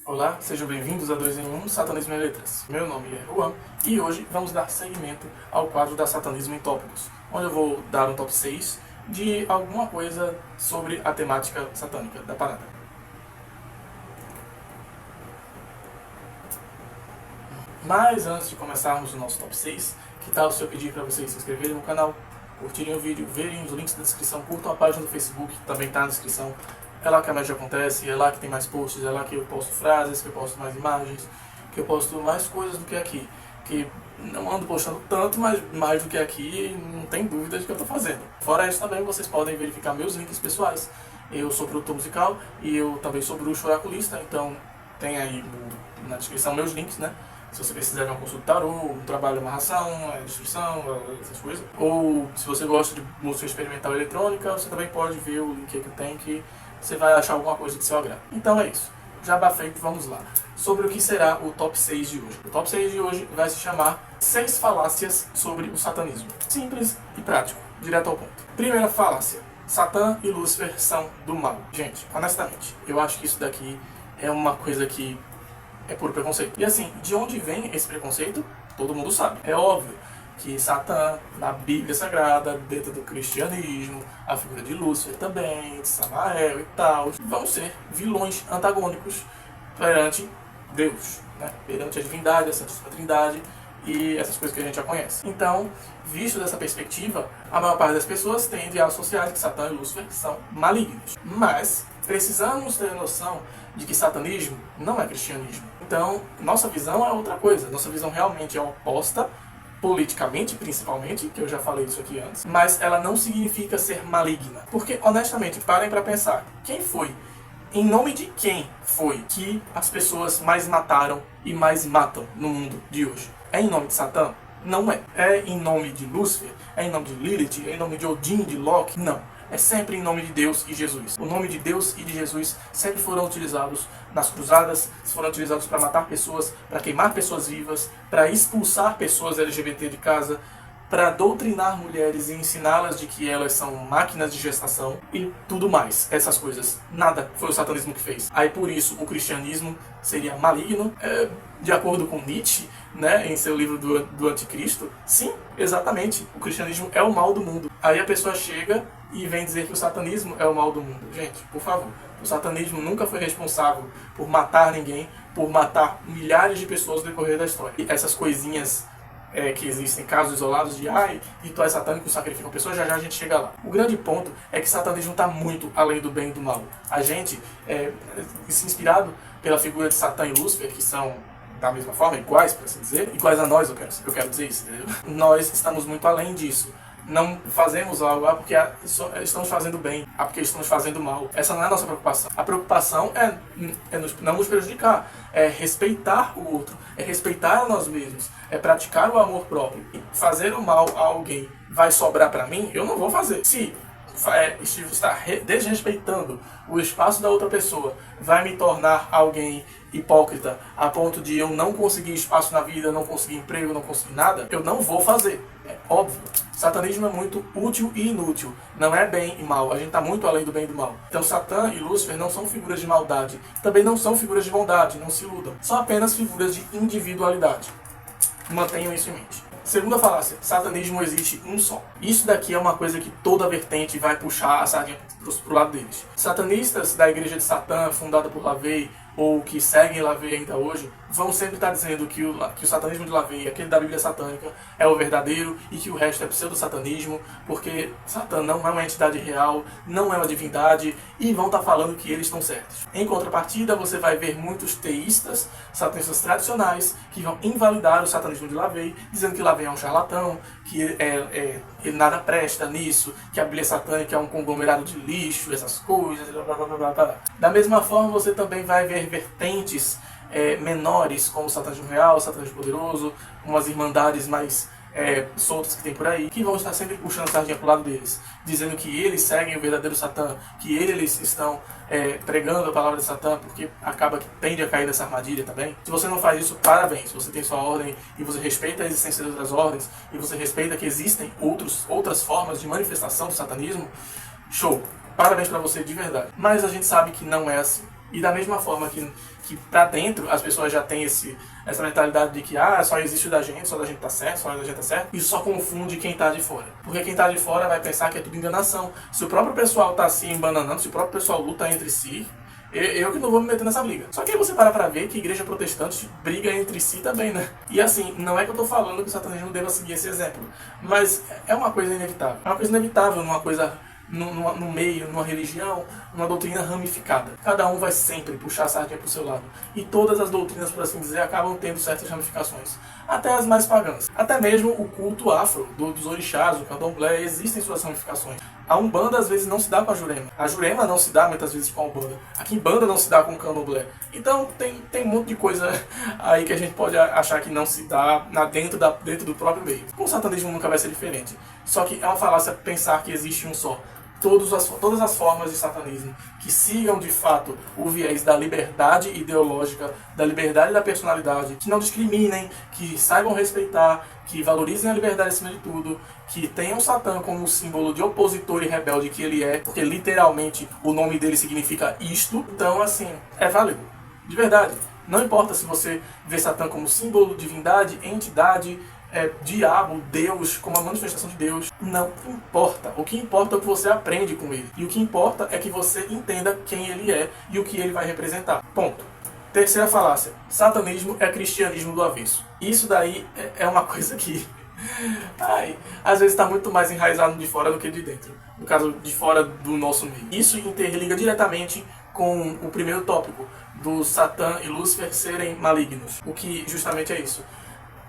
Olá, sejam bem-vindos a 2 em 1 Satanismo em Letras. Meu nome é Juan e hoje vamos dar seguimento ao quadro da Satanismo em Tópicos, onde eu vou dar um top 6 de alguma coisa sobre a temática satânica da parada. Mas antes de começarmos o nosso top 6, que tal se eu pedir para vocês se inscreverem no canal, curtirem o vídeo, verem os links da descrição, curtam a página do Facebook, que também está na descrição. É lá que a magia acontece, é lá que tem mais posts, é lá que eu posto frases, que eu posto mais imagens, que eu posto mais coisas do que aqui. Que não ando postando tanto, mas mais do que aqui, não tem dúvida de que eu estou fazendo. Fora isso também, vocês podem verificar meus links pessoais. Eu sou produtor musical e eu também sou bruxo oraculista, então tem aí na descrição meus links, né? Se você precisar de uma consulta tarô, um trabalho de amarração, destruição, essas coisas. Ou se você gosta de música experimental eletrônica, você também pode ver o link que tem, que você vai achar alguma coisa que seu agrada. Então é isso. Jabá feito, vamos lá. Sobre o que será o top 6 de hoje. O top 6 de hoje vai se chamar 6 falácias sobre o satanismo. Simples e prático, direto ao ponto. Primeira falácia. Satã e Lúcifer são do mal. Gente, honestamente, eu acho que isso daqui é uma coisa que é puro preconceito. E assim, de onde vem esse preconceito? Todo mundo sabe. É óbvio que Satã, na Bíblia Sagrada, dentro do cristianismo, a figura de Lúcifer também, de Samael e tal, vão ser vilões antagônicos perante Deus, né? Perante a divindade, a Santíssima Trindade e essas coisas que a gente já conhece. Então, visto dessa perspectiva, a maior parte das pessoas tende a associar que Satã e Lúcifer são malignos. Mas precisamos ter noção de que satanismo não é cristianismo. Então, nossa visão é outra coisa. Nossa visão realmente é oposta, politicamente, principalmente, que eu já falei isso aqui antes, mas ela não significa ser maligna. Porque, honestamente, parem para pensar, quem foi? Em nome de quem foi que as pessoas mais mataram e mais matam no mundo de hoje? É em nome de Satã? Não é. É em nome de Lúcifer? É em nome de Lilith? É em nome de Odin, de Loki? Não. É sempre em nome de Deus e Jesus. O nome de Deus e de Jesus sempre foram utilizados nas cruzadas, foram utilizados para matar pessoas, para queimar pessoas vivas, para expulsar pessoas LGBT de casa, para doutrinar mulheres e ensiná-las de que elas são máquinas de gestação e tudo mais. Essas coisas. Nada foi o satanismo que fez. Aí por isso o cristianismo seria maligno, de acordo com Nietzsche, né, em seu livro do Anticristo. Sim, exatamente. O cristianismo é o mal do mundo. Aí a pessoa chega e vem dizer que o satanismo é o mal do mundo. Gente, por favor, o satanismo nunca foi responsável por matar ninguém, por matar milhares de pessoas no decorrer da história. E essas coisinhas que existem, casos isolados de rituais satânicos sacrificam pessoas, já a gente chega lá. O grande ponto é que o satanismo está muito além do bem e do mal. A gente, se inspirado pela figura de Satã e Lúcifer, que são da mesma forma, iguais, por assim dizer, iguais a nós, eu quero dizer isso, entendeu? Nós estamos muito além disso. Não fazemos algo porque estamos fazendo bem, porque estamos fazendo mal. Essa não é a nossa preocupação. A preocupação é não nos prejudicar, é respeitar o outro, é respeitar a nós mesmos, é praticar o amor próprio. E fazer o mal a alguém vai sobrar para mim, eu não vou fazer. Se estar desrespeitando o espaço da outra pessoa vai me tornar alguém hipócrita a ponto de eu não conseguir espaço na vida, não conseguir emprego, não conseguir nada, eu não vou fazer. É óbvio. Satanismo é muito útil e inútil. Não é bem e mal. A gente está muito além do bem e do mal. Então Satã e Lúcifer não são figuras de maldade. Também não são figuras de bondade. Não se iludam. São apenas figuras de individualidade. Mantenham isso em mente. Segunda falácia. Satanismo existe um só. Isso daqui é uma coisa que toda vertente vai puxar a sardinha pro lado deles. Satanistas da igreja de Satã, fundada por LaVey, ou que seguem LaVey ainda hoje, vão sempre estar dizendo que o satanismo de LaVey, aquele da Bíblia satânica, é o verdadeiro e que o resto é pseudo-satanismo, porque Satã não é uma entidade real, não é uma divindade, e vão estar falando que eles estão certos. Em contrapartida, você vai ver muitos teístas, satanistas tradicionais, que vão invalidar o satanismo de LaVey, dizendo que LaVey é um charlatão, que ele nada presta nisso, que a Bíblia satânica é um conglomerado de lixo, essas coisas, blá, blá, blá, blá, blá. Da mesma forma, você também vai ver vertentes menores, como o satanismo real, o satanismo poderoso, umas irmandades mais soltas que tem por aí, que vão estar sempre puxando a sardinha pro lado deles, dizendo que eles seguem o verdadeiro Satã, que eles estão pregando a palavra de Satã, porque acaba que tende a cair nessa armadilha também. Se você não faz isso, parabéns, você tem sua ordem e você respeita a existência de outras ordens e você respeita que existem outras formas de manifestação do satanismo, show! Parabéns pra você de verdade. Mas a gente sabe que não é assim. E da mesma forma que pra dentro as pessoas já têm essa mentalidade de que só existe o da gente, só da gente tá certo, só da gente tá certo, isso só confunde quem tá de fora. Porque quem tá de fora vai pensar que é tudo enganação. Se o próprio pessoal tá se embananando, se o próprio pessoal luta entre si, eu que não vou me meter nessa briga. Só que aí você para pra ver que a igreja protestante briga entre si também, né? E assim, não é que eu tô falando que o satanismo deva seguir esse exemplo, mas é uma coisa inevitável. É uma coisa inevitável numa coisa, no meio, numa religião, numa doutrina ramificada. Cada um vai sempre puxar a sardinha pro seu lado. E todas as doutrinas, por assim dizer, acabam tendo certas ramificações. Até as mais pagãs. Até mesmo o culto afro, dos orixás, o candomblé, existem suas ramificações. A Umbanda às vezes não se dá com a Jurema. A Jurema não se dá muitas vezes com a Umbanda. A Quimbanda não se dá com o candomblé. Então tem um monte de coisa aí que a gente pode achar que não se dá dentro do próprio meio. Com o satanismo nunca vai ser diferente. Só que é uma falácia pensar que existe um só. Todas as formas de satanismo que sigam de fato o viés da liberdade ideológica, da liberdade da personalidade, que não discriminem, que saibam respeitar, que valorizem a liberdade acima de tudo, que tenham Satã como símbolo de opositor e rebelde que ele é, porque literalmente o nome dele significa isto. Então, assim, é válido. De verdade. Não importa se você vê Satã como símbolo, divindade, entidade, diabo, Deus, como a manifestação de Deus, não importa. O que importa é o que você aprende com ele. E o que importa é que você entenda quem ele é e o que ele vai representar. Ponto. Terceira falácia. Satanismo é cristianismo do avesso. Isso daí é uma coisa que às vezes está muito mais enraizado de fora do que de dentro. No caso, de fora do nosso meio. Isso interliga diretamente com o primeiro tópico, do Satã e Lúcifer serem malignos. O que justamente é isso.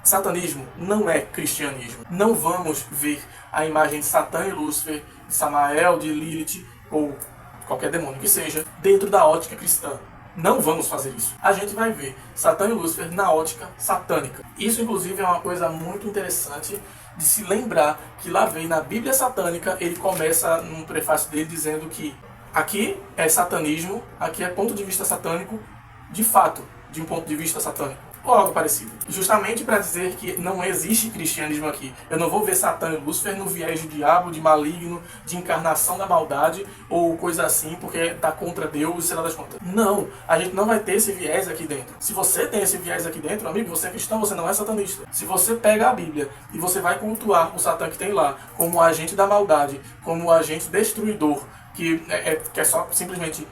Satanismo não é cristianismo. Não vamos ver a imagem de Satã e Lúcifer, de Samael, de Lilith, ou qualquer demônio que seja, dentro da ótica cristã. Não vamos fazer isso. A gente vai ver Satã e Lúcifer na ótica satânica. Isso, inclusive, é uma coisa muito interessante de se lembrar que lá vem na Bíblia satânica, ele começa num prefácio dele dizendo que aqui é satanismo, aqui é ponto de vista satânico, de fato, de um ponto de vista satânico. Ou algo parecido. Justamente para dizer que não existe cristianismo aqui. Eu não vou ver Satã e Lúcifer no viés de diabo, de maligno, de encarnação da maldade, ou coisa assim, porque está contra Deus, sei lá das contas. Não, a gente não vai ter esse viés aqui dentro. Se você tem esse viés aqui dentro, amigo, você é cristão, você não é satanista. Se você pega a Bíblia e você vai cultuar o Satã que tem lá, como agente da maldade, como agente destruidor, que é só simplesmente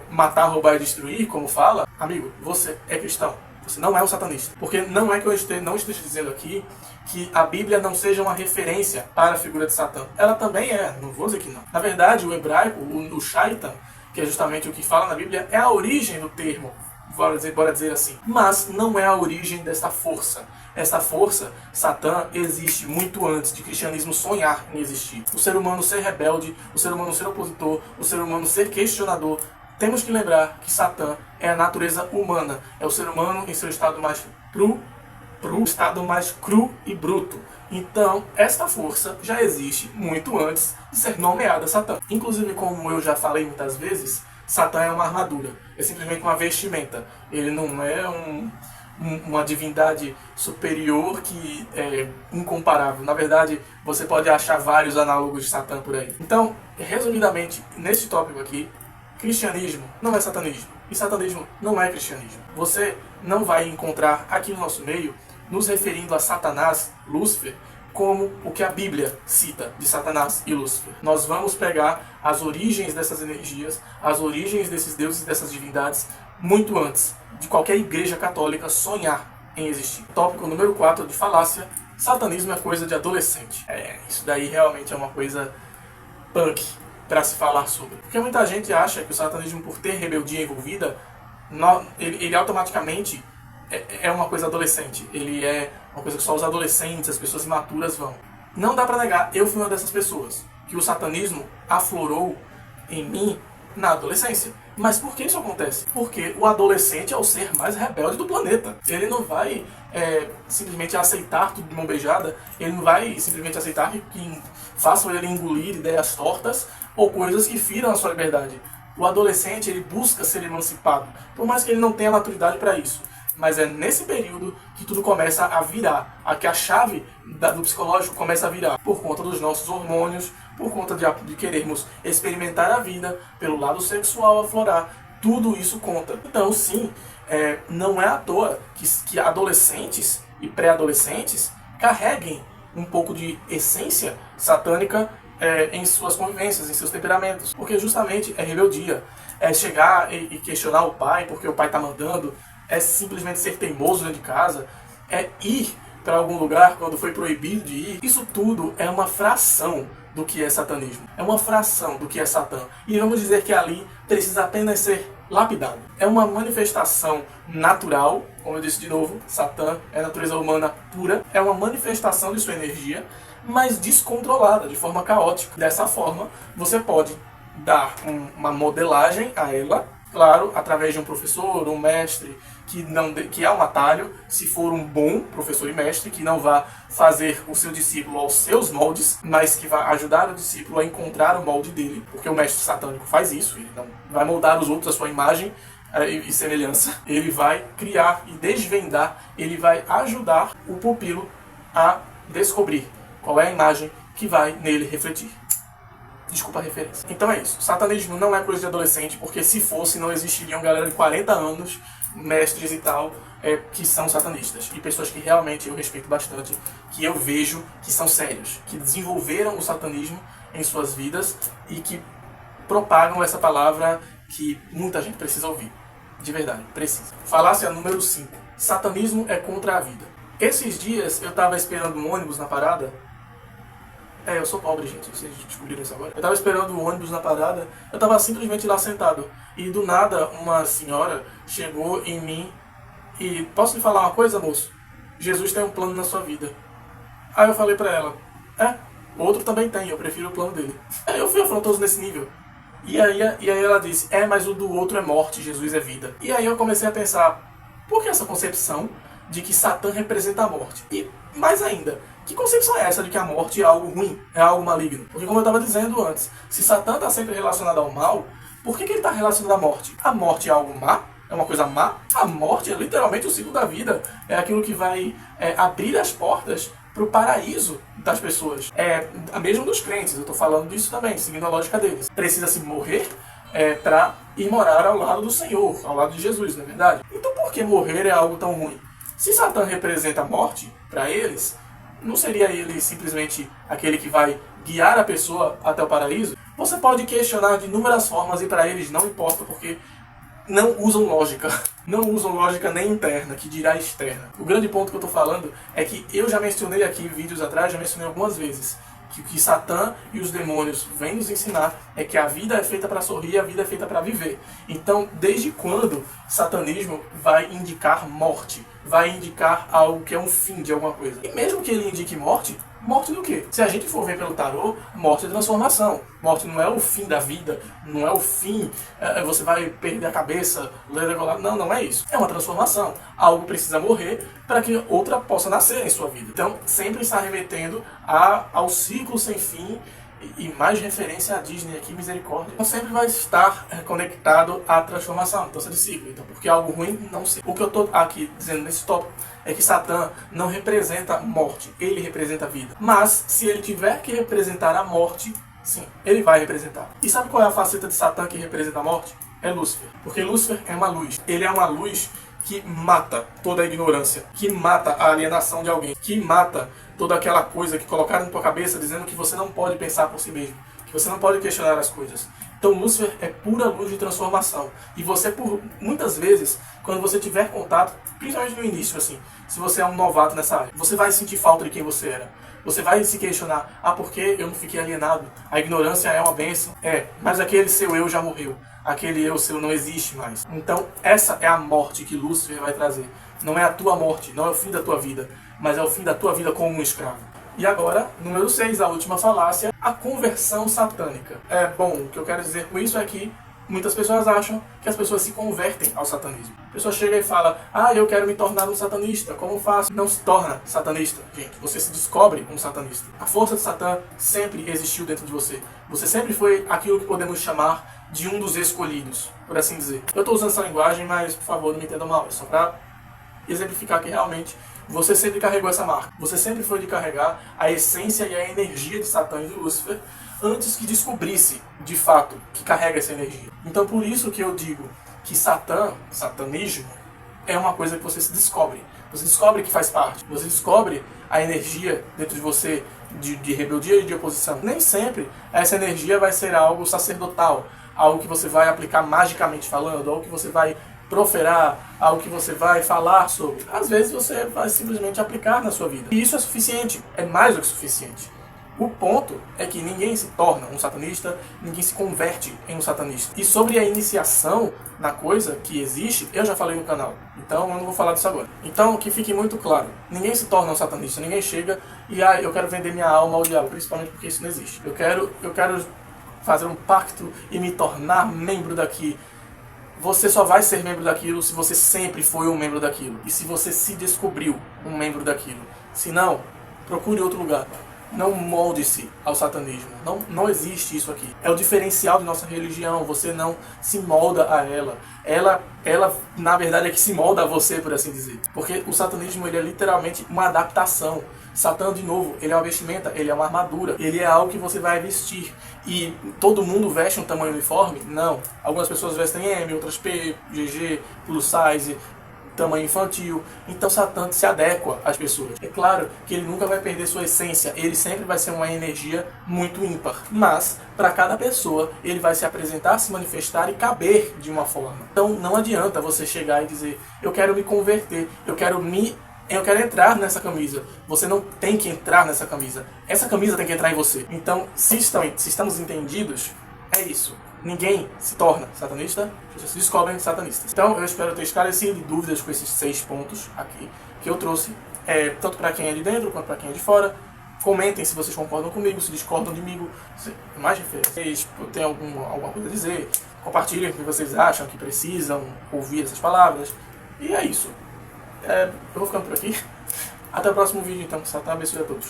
matar, roubar e destruir, como fala, amigo, você é cristão. Você não é um satanista. Porque não é que eu não esteja dizendo aqui que a Bíblia não seja uma referência para a figura de Satã. Ela também é, não vou dizer que não. Na verdade, o hebraico, o shaitan, que é justamente o que fala na Bíblia, é a origem do termo, bora dizer assim. Mas não é a origem dessa força. Essa força, Satã, existe muito antes de cristianismo sonhar em existir. O ser humano ser rebelde, o ser humano ser opositor, o ser humano ser questionador. Temos que lembrar que Satã é a natureza humana, é o ser humano em seu estado mais estado mais cru e bruto. Então, esta força já existe muito antes de ser nomeada Satã. Inclusive, como eu já falei muitas vezes, Satã é uma armadura, é simplesmente uma vestimenta. Ele não é uma divindade superior que é incomparável. Na verdade, você pode achar vários análogos de Satã por aí. Então, resumidamente, neste tópico aqui, cristianismo não é satanismo. E satanismo não é cristianismo. Você não vai encontrar aqui no nosso meio, nos referindo a Satanás, Lúcifer, como o que a Bíblia cita de Satanás e Lúcifer. Nós vamos pegar as origens dessas energias, as origens desses deuses e dessas divindades, muito antes de qualquer igreja católica sonhar em existir. Tópico número 4 de falácia: satanismo é coisa de adolescente. Isso daí realmente é uma coisa punk para se falar sobre. Porque muita gente acha que o satanismo, por ter rebeldia envolvida, ele automaticamente é uma coisa adolescente. Ele é uma coisa que só os adolescentes, as pessoas imaturas vão. Não dá para negar, eu fui uma dessas pessoas, que o satanismo aflorou em mim na adolescência. Mas por que isso acontece? Porque o adolescente é o ser mais rebelde do planeta. Ele não vai simplesmente aceitar tudo de mão beijada, ele não vai simplesmente aceitar que façam ele engolir ideias tortas ou coisas que firam a sua liberdade. O adolescente, ele busca ser emancipado, por mais que ele não tenha maturidade para isso. Mas é nesse período que tudo começa a virar, que a chave do psicológico começa a virar, por conta dos nossos hormônios, por conta de querermos experimentar a vida pelo lado sexual aflorar, tudo isso conta. Então, sim, não é à toa que adolescentes e pré-adolescentes carreguem um pouco de essência satânica em suas convivências, em seus temperamentos. Porque justamente é rebeldia. É chegar e questionar o pai porque o pai está mandando. É simplesmente ser teimoso dentro de casa. É ir para algum lugar quando foi proibido de ir. Isso tudo é uma fração do que é satanismo. É uma fração do que é Satã. E vamos dizer que ali precisa apenas ser lapidado. É uma manifestação natural, como eu disse de novo, Satã é natureza humana pura, é uma manifestação de sua energia, mas descontrolada, de forma caótica. Dessa forma, você pode dar uma modelagem a ela, claro, através de um professor, um mestre, que é um atalho, se for um bom professor e mestre, que não vá fazer o seu discípulo aos seus moldes, mas que vai ajudar o discípulo a encontrar o molde dele, porque o mestre satânico faz isso, ele não vai moldar os outros à sua imagem e semelhança, ele vai criar e desvendar, ele vai ajudar o pupilo a descobrir qual é a imagem que vai nele refletir. Desculpa a referência. Então é isso. Satanismo não é coisa de adolescente, porque se fosse, não existiriam galera de 40 anos, mestres e tal, que são satanistas. E pessoas que realmente eu respeito bastante, que eu vejo que são sérios, que desenvolveram o satanismo em suas vidas e que propagam essa palavra que muita gente precisa ouvir. De verdade, precisa. Falácia número 5. Satanismo é contra a vida. Esses dias eu tava esperando um ônibus na parada. Eu sou pobre, gente, vocês descobriram isso agora. Eu tava esperando o ônibus na parada, eu tava simplesmente lá sentado. E do nada, uma senhora chegou em mim e... Posso lhe falar uma coisa, moço? Jesus tem um plano na sua vida. Aí eu falei pra ela, o outro também tem, eu prefiro o plano dele. Eu fui afrontoso nesse nível. E aí ela disse, mas o do outro é morte, Jesus é vida. E aí eu comecei a pensar, por que essa concepção de que Satã representa a morte? E mais ainda, que concepção é essa de que a morte é algo ruim, é algo maligno? Porque como eu estava dizendo antes, se Satã está sempre relacionado ao mal, por que ele está relacionado à morte? A morte é algo má? É uma coisa má? A morte é literalmente o ciclo da vida. É aquilo que vai abrir as portas para o paraíso das pessoas. Mesmo dos crentes, eu estou falando disso também, seguindo a lógica deles. Precisa-se morrer para ir morar ao lado do Senhor, ao lado de Jesus, não é verdade? Então por que morrer é algo tão ruim? Se Satã representa a morte para eles, não seria ele simplesmente aquele que vai guiar a pessoa até o paraíso? Você pode questionar de inúmeras formas e para eles não importa, porque não usam lógica. Não usam lógica nem interna, que dirá externa. O grande ponto que eu estou falando é que eu já mencionei aqui em vídeos atrás, já mencionei algumas vezes, que o que Satã e os demônios vêm nos ensinar é que a vida é feita para sorrir, a vida é feita para viver. Então, desde quando satanismo vai indicar morte? Vai indicar algo que é um fim de alguma coisa? E mesmo que ele indique morte, morte do quê? Se a gente for ver pelo tarô, morte é transformação. Morte não é o fim da vida, não é o fim, você vai perder a cabeça, não, não é isso. É uma transformação. Algo precisa morrer para que outra possa nascer em sua vida. Então, sempre está remetendo ao ciclo sem fim e mais referência à Disney aqui, misericórdia. Então sempre vai estar conectado à transformação, mudança de ciclo. Então, porque algo ruim, não sei. O que eu estou aqui dizendo nesse tópico é que Satã não representa morte, ele representa a vida. Mas, se ele tiver que representar a morte, sim, ele vai representar. E sabe qual é a faceta de Satã que representa a morte? É Lúcifer. Porque Lúcifer é uma luz. Ele é uma luz que mata toda a ignorância, que mata a alienação de alguém, que mata toda aquela coisa que colocaram na tua cabeça dizendo que você não pode pensar por si mesmo, que você não pode questionar as coisas. Então Lúcifer é pura luz de transformação. E você, por muitas vezes, quando você tiver contato, principalmente no início, assim, se você é um novato nessa área, você vai sentir falta de quem você era. Você vai se questionar, por que eu não fiquei alienado? A ignorância é uma bênção? Mas aquele seu eu já morreu. Aquele eu seu não existe mais. Então essa é a morte que Lúcifer vai trazer. Não é a tua morte, não é o fim da tua vida, mas é o fim da tua vida como um escravo. E agora, número 6, a última falácia, a conversão satânica. Bom, o que eu quero dizer com isso é que muitas pessoas acham que as pessoas se convertem ao satanismo. A pessoa chega e fala, eu quero me tornar um satanista, como faço? Não se torna satanista, gente. Você se descobre um satanista. A força de Satã sempre existiu dentro de você. Você sempre foi aquilo que podemos chamar de um dos escolhidos, por assim dizer. Eu estou usando essa linguagem, mas, por favor, não me entenda mal. É só para exemplificar que realmente você sempre carregou essa marca. Você sempre foi de carregar a essência e a energia de Satã e de Lúcifer antes que descobrisse, de fato, que carrega essa energia. Então por isso que eu digo que satanismo, é uma coisa que você se descobre. Você descobre que faz parte. Você descobre a energia dentro de você de rebeldia e de oposição. Nem sempre essa energia vai ser algo sacerdotal, algo que você vai aplicar magicamente falando, algo que você vai proferar, algo que você vai falar sobre. Às vezes você vai simplesmente aplicar na sua vida. E isso é suficiente, é mais do que suficiente. O ponto é que ninguém se torna um satanista, ninguém se converte em um satanista. E sobre a iniciação na coisa que existe, eu já falei no canal. Então eu não vou falar disso agora. Então que fique muito claro, ninguém se torna um satanista, ninguém chega e eu quero vender minha alma ao diabo, principalmente porque isso não existe. Eu quero fazer um pacto e me tornar membro daqui. Você só vai ser membro daquilo se você sempre foi um membro daquilo. E se você se descobriu um membro daquilo. Se não, procure outro lugar. Não molde-se ao satanismo. Não existe isso aqui. É o diferencial de nossa religião. Você não se molda a ela. Ela na verdade, é que se molda a você, por assim dizer. Porque o satanismo, ele é literalmente uma adaptação. Satã, de novo, ele é uma vestimenta, ele é uma armadura. Ele é algo que você vai vestir. E todo mundo veste um tamanho uniforme? Não. Algumas pessoas vestem M, outras P, GG, plus size, tamanho infantil. Então Satã se adequa às pessoas. É claro que ele nunca vai perder sua essência, ele sempre vai ser uma energia muito ímpar. Mas, para cada pessoa, ele vai se apresentar, se manifestar e caber de uma forma. Então não adianta você chegar e dizer, eu quero me converter, eu quero entrar nessa camisa. Você não tem que entrar nessa camisa. Essa camisa tem que entrar em você. Então, se estamos entendidos, é isso. Ninguém se torna satanista, vocês se descobrem satanistas. Então eu espero ter esclarecido dúvidas com esses 6 pontos aqui que eu trouxe, tanto para quem é de dentro quanto para quem é de fora. Comentem se vocês concordam comigo, se discordam de mim, se mais referências, se tem alguma coisa a dizer. Compartilhem o que vocês acham que precisam ouvir essas palavras. E é isso. Eu vou ficando por aqui. Até o próximo vídeo então. Satã abençoe a todos.